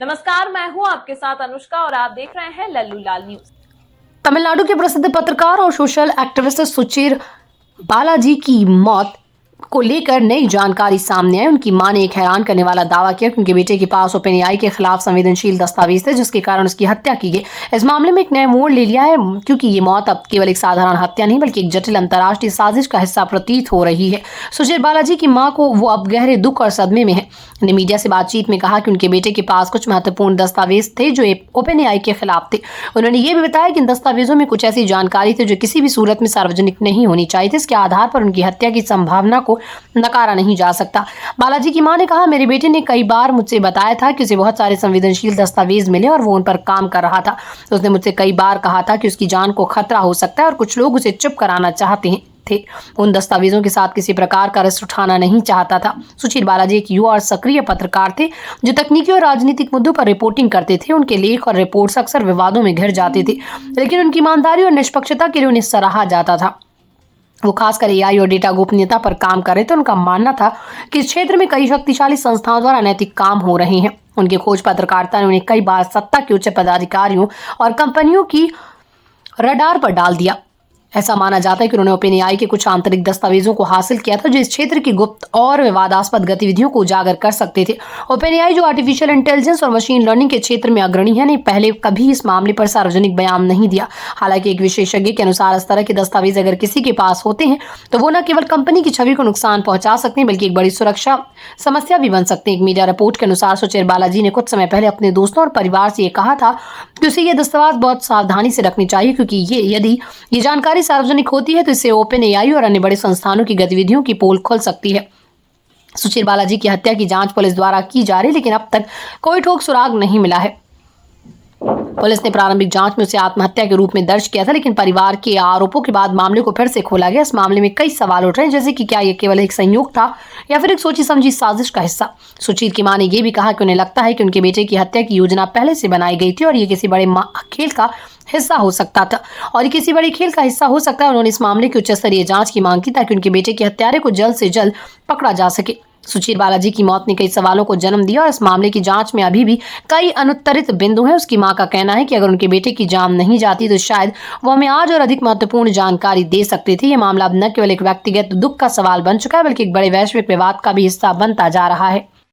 नमस्कार, मैं हूं आपके साथ अनुष्का और आप देख रहे हैं लल्लू लाल न्यूज। तमिलनाडु के प्रसिद्ध पत्रकार और सोशल एक्टिविस्ट सुचीर बालाजी की मौत को लेकर नई जानकारी सामने आई। उनकी मां ने एक हैरान करने वाला दावा किया कि उनके बेटे के पास ओपनएआई के खिलाफ संवेदनशील दस्तावेज थे, जिसके कारण उसकी हत्या की गई। इस मामले में एक नया मोड़ ले लिया है, क्योंकि ये मौत अब केवल एक साधारण हत्या नहीं बल्कि एक जटिल अंतर्राष्ट्रीय साजिश का हिस्सा प्रतीत हो रही है। सुचीर बालाजी की मां को वो अब गहरे दुख और सदमे में है। ने मीडिया से बातचीत में कहा कि उनके बेटे के पास कुछ महत्वपूर्ण दस्तावेज थे जो ओपनएआई के खिलाफ थे। उन्होंने ये भी बताया कि इन दस्तावेजों में कुछ ऐसी जानकारी थी जो किसी भी सूरत में सार्वजनिक नहीं होनी चाहिए थी। इसके आधार पर उनकी हत्या की संभावना को नकारा नहीं जा सकता। बालाजी की मां ने कहा, मेरे बेटे ने कई बार मुझसे बताया था कि उसे बहुत सारे संवेदनशील दस्तावेज मिले और वो उन पर काम कर रहा था। उसने मुझसे कई बार कहा था कि उसकी जान को खतरा हो सकता है और कुछ लोग उसे चुप कराना चाहते थे। उन दस्तावेजों के साथ किसी प्रकार का रिस्क उठाना नहीं चाहता था। सुचीर बालाजी एक युवा और सक्रिय पत्रकार थे जो तकनीकी और राजनीतिक मुद्दों पर रिपोर्टिंग करते थे। उनके लेख और रिपोर्ट्स अक्सर विवादों में घिर जाते थे, लेकिन उनकी ईमानदारी और निष्पक्षता के लिए उन्हें सराहा जाता था। वो खासकर एआई और डेटा गोपनीयता पर काम कर रहे थे। उनका मानना था कि इस क्षेत्र में कई शक्तिशाली संस्थाओं द्वारा अनैतिक काम हो रहे हैं। उनकी खोज पत्रकारिता ने उन्हें कई बार सत्ता के उच्च पदाधिकारियों और कंपनियों की रडार पर डाल दिया। ऐसा माना जाता है कि उन्होंने ओपनएआई के कुछ आंतरिक दस्तावेजों को हासिल किया था जो इस क्षेत्र की गुप्त और विवादास्पद गतिविधियों को उजागर कर सकते थे। ओपनएआई जो आर्टिफिशियल इंटेलिजेंस और मशीन लर्निंग के क्षेत्र में अग्रणी है, ने पहले कभी इस मामले पर सार्वजनिक बयान नहीं दिया। हालांकि एक विशेषज्ञ के अनुसार इस तरह के दस्तावेज अगर किसी के पास होते हैं तो वो न केवल कंपनी की छवि को नुकसान पहुंचा सकते हैं बल्कि एक बड़ी सुरक्षा समस्या भी बन सकते हैं। एक मीडिया रिपोर्ट के अनुसार सुचीर बालाजी ने कुछ समय पहले अपने दोस्तों और परिवार से ये कहा था कि उसे ये दस्तावेज बहुत सावधानी से रखनी चाहिए, क्योंकि यदि ये जानकारी सार्वजनिक होती है तो इससे ओपनएआई और अन्य बड़े संस्थानों की गतिविधियों की पोल खुल सकती है। सुचीर बालाजी की हत्या की जांच पुलिस द्वारा की जा रही है, लेकिन अब तक कोई ठोस सुराग नहीं मिला है। पुलिस ने प्रारंभिक जांच में उसे आत्महत्या के रूप में दर्ज किया था, लेकिन परिवार के आरोपों के बाद मामले को फिर से खोला गया। इस मामले में कई सवाल उठ रहे हैं, जैसे कि क्या यह केवल एक संयोग था या फिर एक सोची समझी साजिश का हिस्सा। सुचीर की मां ने यह भी कहा कि उन्हें लगता है कि उनके बेटे की हत्या की योजना पहले से बनाई गई थी और ये किसी बड़े खेल का हिस्सा हो सकता था उन्होंने इस मामले की उच्च स्तरीय जांच की मांग की ताकि उनके बेटे के हत्यारे को जल्द से जल्द पकड़ा जा सके। सुचीर बालाजी की मौत ने कई सवालों को जन्म दिया और इस मामले की जांच में अभी भी कई अनुत्तरित बिंदु हैं। उसकी मां का कहना है कि अगर उनके बेटे की जान नहीं जाती तो शायद वो हमें आज और अधिक महत्वपूर्ण जानकारी दे सकते थे। यह मामला अब न केवल एक व्यक्तिगत दुख का सवाल बन चुका है बल्कि एक बड़े वैश्विक विवाद का भी हिस्सा बनता जा रहा है।